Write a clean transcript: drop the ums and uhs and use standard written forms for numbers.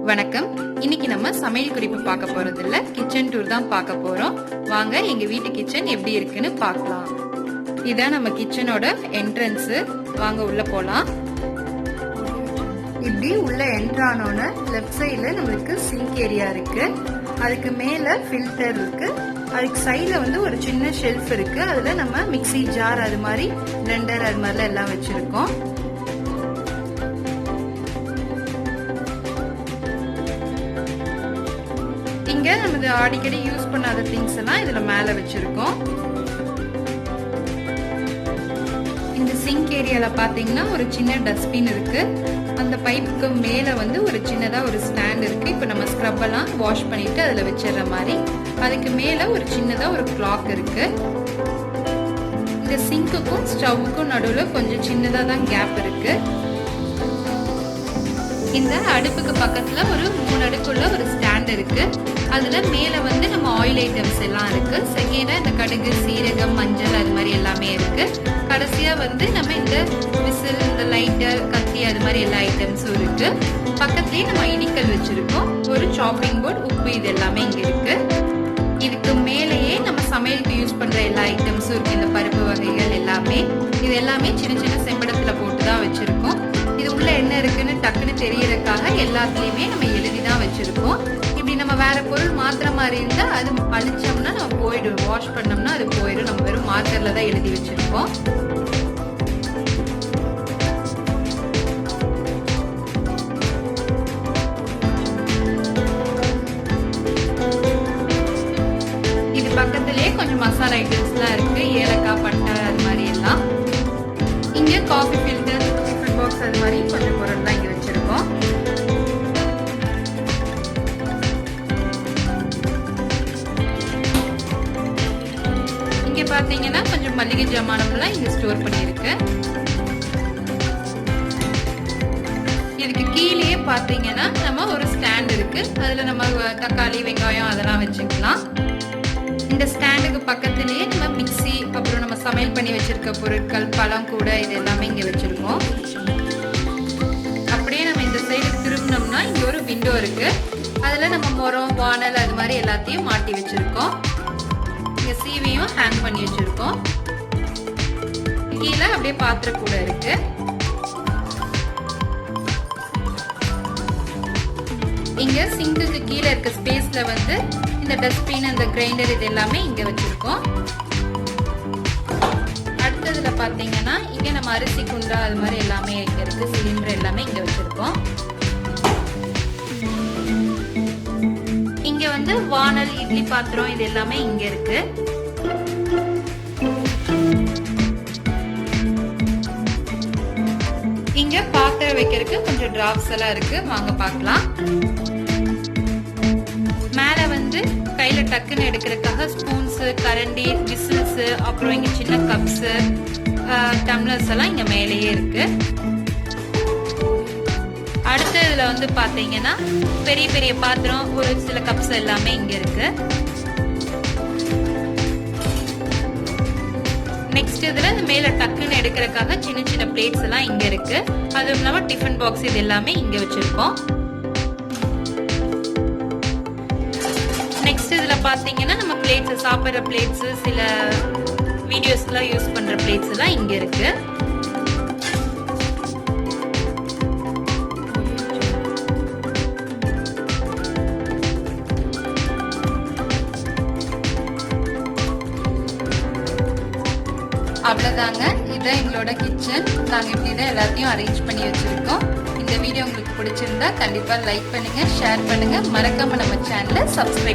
வணக்கம். இன்னைக்கு நம்ம சமையல் குறிப்பு பார்க்க போறது இல்ல, கிச்சன் டூர் தான் பார்க்க போறோம். வாங்க எங்க வீட்டு கிச்சன் எப்படி இருக்குன்னு பார்க்கலாம். இதான் நம்ம கிச்சனோட என்ட்ரன்ஸ். வாங்க உள்ள போலாம். இப்படி உள்ள என்ட்ரு ஆனோன்னு லெஃப்ட் சைடுல நம்மளுக்கு சிங்க் ஏரியா இருக்கு. அதுக்கு மேல ஃபில்டர் இருக்கு. அதுக்கு சைடுல வந்து ஒரு சின்ன ஷெல்ஃப் இருக்கு. அதுல நம்ம மிக்ஸி ஜார் அது மாதிரி பிளெண்டர் அது மாதிரிலாம் எல்லாம் வச்சிருக்கோம். இங்க நம்ம அடிக்கடி யூஸ் பண்ணாத திங்ஸ் எல்லாம் இதுல மேல வச்சிருக்கோம். இந்த சிங்க் ஏரியால பாத்தீங்கன்னா ஒரு சின்ன டஸ்ட்பின் இருக்கு. அந்த பைப்புக்கு மேல வந்து ஒரு சின்னதா ஒரு ஸ்டாண்ட் இருக்கு. இப்ப நம்ம ஸ்க்ரப் எல்லாம் வாஷ் பண்ணிட்டு அதுல வச்சிடுற மாதிரி. அதுக்கு மேல ஒரு சின்னதா ஒரு கிளாக் இருக்கு. இந்த சிங்க்குக்கும் ஸ்டவ்வுக்கும் நடுவுல கொஞ்சம் சின்னதா தான் கேப் இருக்கு. இந்த அடுப்புக்கு பக்கத்துல ஒரு 3 அடுக்குள்ள ஒரு ஸ்டாண்ட் இருக்கு. அதுல மேல வந்து நம்ம ஆயில் ஐட்டம்ஸ் எல்லாம் இருக்கு. செகண்டா இந்த கடுகு, சீரகம், மஞ்சள் அது மாதிரி எல்லாமே இருக்கு. கடைசியா வந்து நம்ம இந்த விசில், இந்த லைட்டர், கத்தி அது மாதிரி எல்லா ஐட்டம்ஸும் இருக்கு. பக்கத்துலயே நம்ம இடிக்கல் வச்சிருக்கோம். ஒரு சாப்பிங் போர்டு, உப்பு இது எல்லாமே இங்க இருக்கு. இதுக்கு மேலேயே நம்ம சமையலுக்கு யூஸ் பண்ற எல்லா ஐட்டம்ஸும் இருக்கு. இந்த பருப்பு வகைகள் எல்லாமே, இது எல்லாமே சின்ன சின்ன செம்படத்துல போட்டுதான் வச்சிருக்கோம். இது உள்ள என்ன இருக்குன்னு டக்குன்னு தெரியறதுக்காக எல்லாத்துலயுமே நம்ம எழுதிதான் வச்சிருக்கோம். இப்படி நம்ம வேற பொருள் மாத்திர மாதிரி இருந்தா அது அழிச்சோம்னா நம்ம போயிடும். வாஷ் பண்ணோம்னா அது போயிடும். நம்ம வெறும் மார்க்கர்ல தான் எழுதி வச்சிருக்கோம். இது பக்கத்திலேயே கொஞ்சம் மசாலா ஐட்டம்ஸ் எல்லாம் இருக்கு. ஏலக்காய், பட்டை அது மாதிரி எல்லாம். இங்க காஃபி ஃபில்டர், டிஃபன் பாக்ஸ் அது மாதிரி கொஞ்சம் பொருள் தான் இங்க வச்சிருக்கோம். இங்க பாத்தீங்கன்னா கொஞ்சம் மளிகை ஜாமானம்லாம் இங்க ஸ்டோர் பண்ணிருக்கு. இதுக்கு கீழே பாத்தீங்கன்னா நம்ம ஒரு ஸ்டாண்ட் இருக்கு. அதுல நம்ம தக்காளி, வெங்காயம் அதெல்லாம் வச்சுக்கலாம். இந்த ஸ்டாண்டுக்கு பக்கத்திலேயே நம்ம மிக்ஸி, அப்புறம் நம்ம சமையல் பண்ணி வச்சிருக்க பொருட்கள், பழம் கூட இது எல்லாமே இங்க வச்சிருக்கோம். அப்படியே நம்ம இந்த சைடு திரும்பினோம்னா இங்க ஒரு விண்டோ இருக்கு. அதுல நம்ம மரம், வானல் அது மாதிரி எல்லாத்தையும் மாட்டி வச்சிருக்கோம். இங்க சீவியும் ஹேங் பண்ணி வச்சிருக்கோம். கீழே அப்படியே பாத்திரம் கூட இருக்கு. இங்க சிங்குக்கு கீழே இருக்க ஸ்பேஸ்ல வந்து இந்த டஸ்ட்பின், இந்த கிரைண்டர் இது எல்லாமே இங்க வச்சிருக்கோம். அடுத்ததுல பாத்தீங்கன்னா இங்க நம்ம அரிசி குண்டா அது மாதிரி எல்லாமே இங்க இருக்கு. சிலிண்டர் எல்லாமே இங்க வச்சிருக்கோம். இங்க வந்து வானல், இட்லி பாத்திரம் இது எல்லாமே இங்க இருக்கு. இங்க பாத்திரம் வைக்கிறதுக்கு கொஞ்சம் டிராப்ஸ் எல்லாம் இருக்கு. வாங்க பார்க்கலாம். மேல வந்து கையில டக்குன்னு எடுக்கிறதுக்காக ஸ்பூன்ஸ், கரண்டி, விசில்ஸ், அப்புறம் இங்க சின்ன கப்ஸ், டம்ளர்ஸ் எல்லாம் இங்க மேலேயே இருக்கு. அடுத்ததுல வந்து பாத்தீங்கன்னா பெரிய பெரிய பாத்திரம், ஒரு சில கப்ஸ் எல்லாமே இங்க இருக்கு. நெக்ஸ்ட் இதுல இந்த மேல டக்குன்னு எடுக்கிறதுக்காக சின்ன சின்ன பிளேட்ஸ் எல்லாம் இங்க இருக்கு. அதுவும் இல்லாம டிஃபன் பாக்ஸ் இது எல்லாமே இங்க வச்சிருக்கோம். நெக்ஸ்ட் இதுல பாத்தீங்கன்னா நம்ம பிளேட்ஸ், சாப்பிடுற பிளேட்ஸ், சில வீடியோஸ்லாம் யூஸ் பண்ற பிளேட்ஸ் எல்லாம் இங்க இருக்கு. அவ்வளவுதாங்க. இதுதான் எங்களோட கிச்சன். நாங்க இப்படிதான் எல்லாத்தையும் அரேஞ்ச் பண்ணி வச்சிருக்கோம். இந்த வீடியோ உங்களுக்கு பிடிச்சிருந்தா கண்டிப்பா லைக் பண்ணுங்க, ஷேர் பண்ணுங்க, மறக்காம நம்ம சேனலை சப்ஸ்கிரைப்